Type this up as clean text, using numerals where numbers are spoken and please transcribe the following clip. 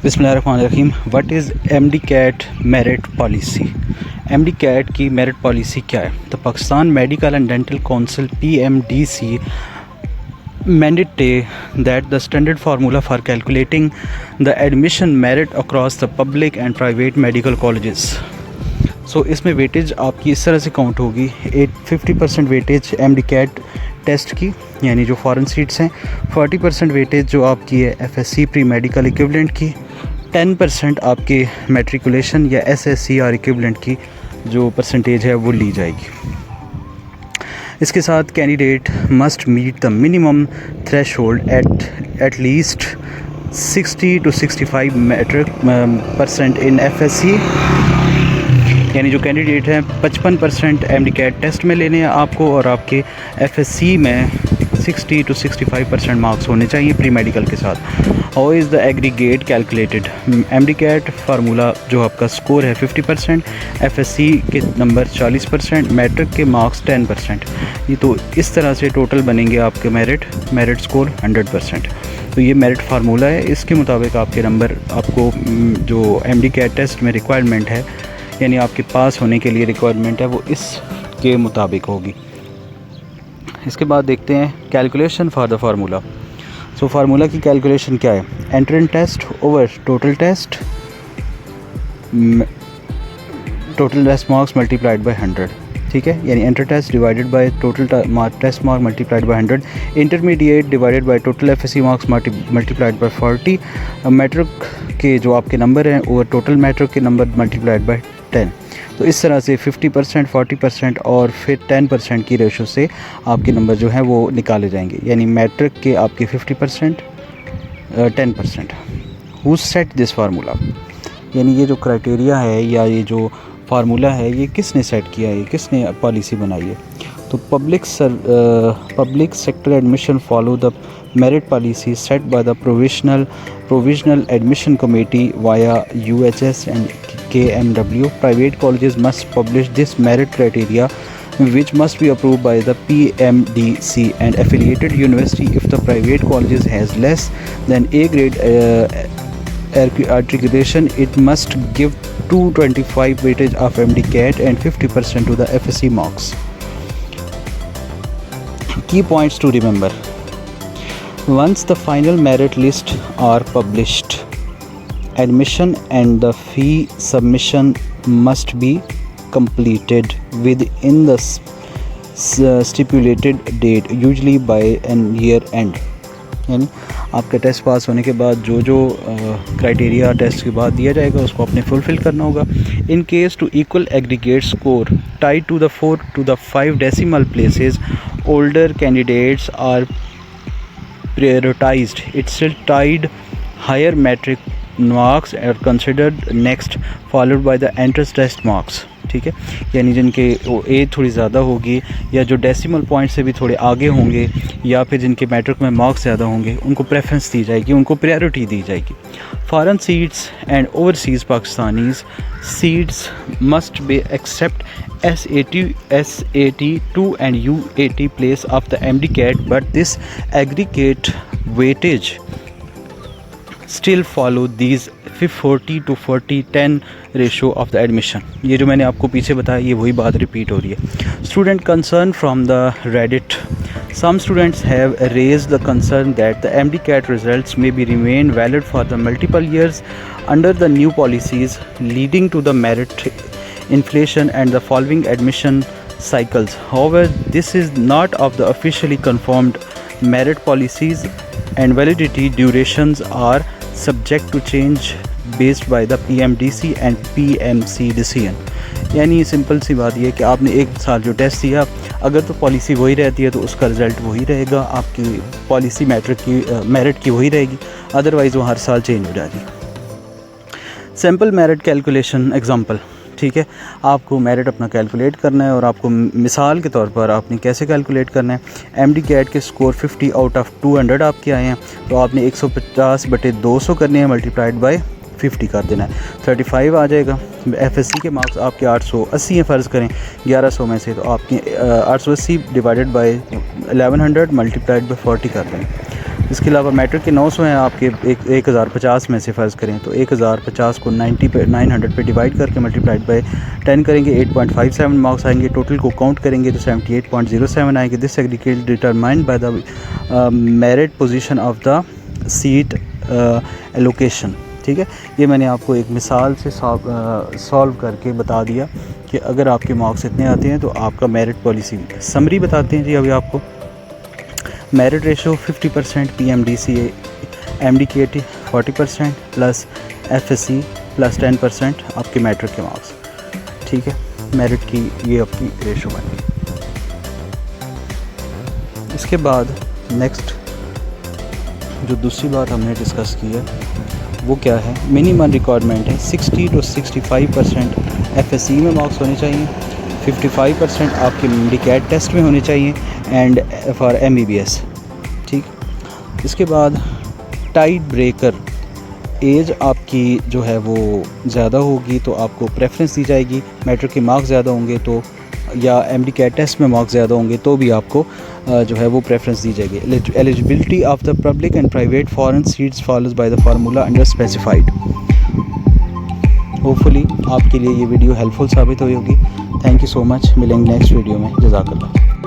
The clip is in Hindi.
बिस्मिल्लाहिर्रहमानिर्रहीम। What is MD CAT merit policy? MD CAT की मेरिट पॉलिसी क्या है? तो Pakistan medical and dental council PMDC mandate that the standard formula for calculating the admission merit across the public and private medical colleges. सो इसमें वेटेज आपकी इस तरह से काउंट होगी। 50% वेटेज एमडी कैट टेस्ट की, यानी जो फॉरेन सीट्स हैं। 40% वेटेज जो आपकी है FSC प्री मेडिकल इक्विवेलेंट की। 10% आपके मैट्रिकुलेशन या SSC और इक्विवेलेंट की जो परसेंटेज है वो ली जाएगी। इसके साथ candidate must meet the minimum threshold at least 60 to 65 metric% in FSC, यानी जो कैंडिडेट हैं 55% एमडी कैट टेस्ट में लेने हैं आपको, और आपके FSC में 60 to 65% मार्क्स होने चाहिए प्री मेडिकल के साथ। How is the aggregate calculated? MD CAT formula जो आपका स्कोर है 50%, FSC के नंबर 40%, मैट्रिक के मार्क्स 10%। ये तो इस तरह से टोटल बनेंगे आपके मेरिट स्कोर 100%। तो ये मेरिट फार्मूला है। इसके मुताबिक आपके नंबर आपको जो एमडी कैट टेस्ट में रिक्वायरमेंट है, यानी आपके पास होने के लिए रिक्वायरमेंट है, वो इसके मुताबिक होगी। इसके बाद देखते हैं calculation for the formula. So formula की कैलकुलेशन क्या है? Entrance test over total test marks multiplied by 100, ठीक है, यानी entrance test divided by total test mark multiplied by 100, intermediate divided by total FSC marks multiplied by 40, matric के जो आपके नंबर हैं ओवर टोटल मैट्रिक के नंबर मल्टीप्लाइड बाय 10। तो इस तरह से 50%, 40% और फिर 10% की रेशो से आपके नंबर जो हैं वो निकाले जाएंगे, यानी मैट्रिक के आपके 50%, 10%। Who set this formula? यानी ये जो क्राइटेरिया है या ये जो फार्मूला है, ये किसने सेट किया है, किसने पॉलिसी बनाई है? तो public sector admission follow the merit policy set by the provisional admission committee via UHS and KMW. Private colleges must publish this merit criteria, which must be approved by the PMDC and affiliated university. If the private colleges has less than A grade accreditation, it must give 225 weightage of MD CAT and 50% to the FSC marks. Key points to remember. Once the final merit lists are published, admission and the fee submission must be completed within the stipulated date, usually by an year end. यानी आपका टेस्ट पास होने के बाद जो क्राइटेरिया टेस्ट के बाद दिया जाएगा उसको आपने फुलफ़िल करना होगा। In case to equal aggregate score tied to the 4 to the 5 decimal places, older candidates are prioritized. It's still tied. Higher metric marks are considered next, followed by the entrance test marks, ठीक है, यानी जिनके एज थोड़ी ज़्यादा होगी या जो डेसिमल पॉइंट से भी थोड़े आगे होंगे या फिर जिनके मैट्रिक में मार्क्स ज़्यादा होंगे उनको प्रेफरेंस दी जाएगी, उनको प्रायोरिटी दी जाएगी। Foreign seats and overseas Pakistanis seats must be accept SAT 2 and UAT place of the MD CAT, but this aggregate weightage still follow these 40 to 40-10 ratio of the admission. ये जो मैंने आपको पीछे बताया ये वही बात रिपीट हो रही है। Student concern from the Reddit. Some students have raised the concern that the MD CAT results may be remain valid for the multiple years under the new policies, leading to the merit inflation and the following admission cycles. However, this is not of the officially confirmed merit policies, and validity durations are subject to change based by the PMDC and PMC decision. यानी सिंपल सी बात ये है कि आपने एक साल जो टेस्ट दिया, अगर तो पॉलिसी वही रहती है तो उसका रिज़ल्ट वही रहेगा, आपकी पॉलिसी मेरिट की वही रहेगी, अदरवाइज़ वो हर साल चेंज हो जाएगी। सिंपल मेरिट कैलकुलेशन एग्जांपल, ठीक है, आपको मेरिट अपना कैलकुलेट करना है और आपको मिसाल के तौर पर आपने कैसे कैलकुलेट करना है। एमडी कैट के स्कोर 50 out of 200 आपके आए हैं, तो आपने 150/200 करने हैं, मल्टीप्लाइड बाय 50 कर देना है, 35 आ जाएगा। FSC के मार्क्स आपके 880 हैं, फ़र्ज़ करें 1100 में से, तो आपके 880 डिवाइडेड बाय 1100 मल्टीप्लाइड बाय 40 कर दें। इसके अलावा मैट्रिक के 900 हैं आपके 1050 में से फ़र्ज़ करें तो 1050 को 900 पे डिवाइड करके मल्टीप्लाइड बाय 10 करेंगे 8.57 मार्क्स आएंगे। टोटल को काउंट करेंगे तो 78.07 आएंगे। This aggregate determined by the merit position of the seat allocation. ठीक है, ये मैंने आपको एक मिसाल से सॉल्व करके बता दिया कि अगर आपके मार्क्स इतने आते हैं तो आपका मेरिट पॉलिसी। समरी बताते हैं जी अभी आपको। Merit ratio 50% PMDCA MDKT 40% plus FSC plus 10% आपके मैट्रिक के मार्क्स। ठीक है, मेरिट की ये आपकी रेशो बनी। इसके बाद नेक्स्ट जो दूसरी बात हमने डिस्कस की है वो क्या है, मिनिमम रिक्वायरमेंट है 60 to 65% FSC में मार्क्स होने चाहिए, 55% आपके MDCAT टेस्ट में होने चाहिए एंड फॉर MBBS। ठीक, इसके बाद टाइट ब्रेकर एज आपकी जो है वो ज़्यादा होगी तो आपको प्रेफरेंस दी जाएगी। मैट्रिक के मार्क्स ज़्यादा होंगे तो या MDCAT टेस्ट में मार्क्स ज़्यादा होंगे तो भी आपको जो है वो प्रेफरेंस दी जाएगी। Eligibility of the public and private foreign seats follows by the formula under specified. Hopefully आपके लिए ये वीडियो हेल्पफुल साबित हुई होगी। Thank you so much. मिलेंगे नेक्स्ट वीडियो में। जज़ाकल्लाह।